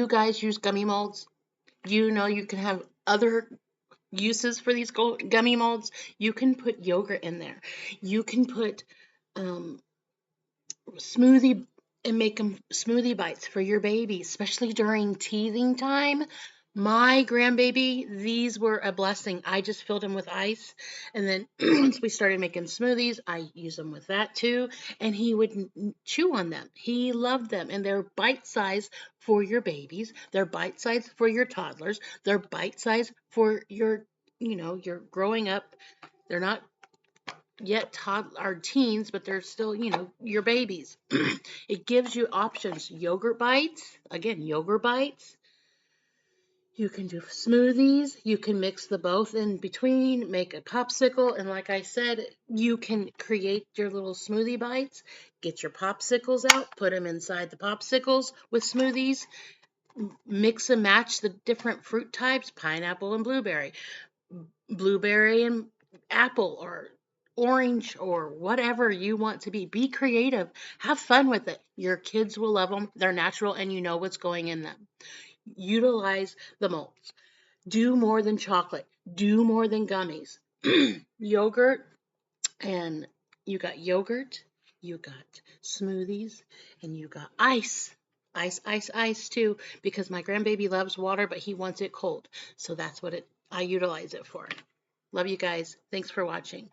you guys use gummy molds? You know you can have other uses for these gummy molds. You can put yogurt in there. You can put um, smoothie and make them smoothie bites for your baby, especially during teething time. My grandbaby, these were a blessing. I just filled them with ice, and then once we started making smoothies, I use them with that too, and he would chew on them. He loved them, and they're bite size for your babies. They're bite size for your toddlers. They're bite size for your, your growing up. They're not yet are teens, but they're still, your babies. It gives you options. Yogurt bites, again, yogurt bites. You can do smoothies. You can mix the both in between, make a popsicle. And like I said, you can create your little smoothie bites. Get your popsicles out, put them inside the popsicles with smoothies. Mix and match the different fruit types, pineapple and blueberry and apple, or orange, or whatever you want to be. Be creative. Have fun with it. Your kids will love them. They're natural and you know what's going in them. Utilize the molds. Do more than chocolate. Do more than gummies. Yogurt, and you got yogurt, you got smoothies, and you got ice. Ice too, because my grandbaby loves water, but he wants it cold. So that's what I utilize it for. Love you guys. Thanks for watching.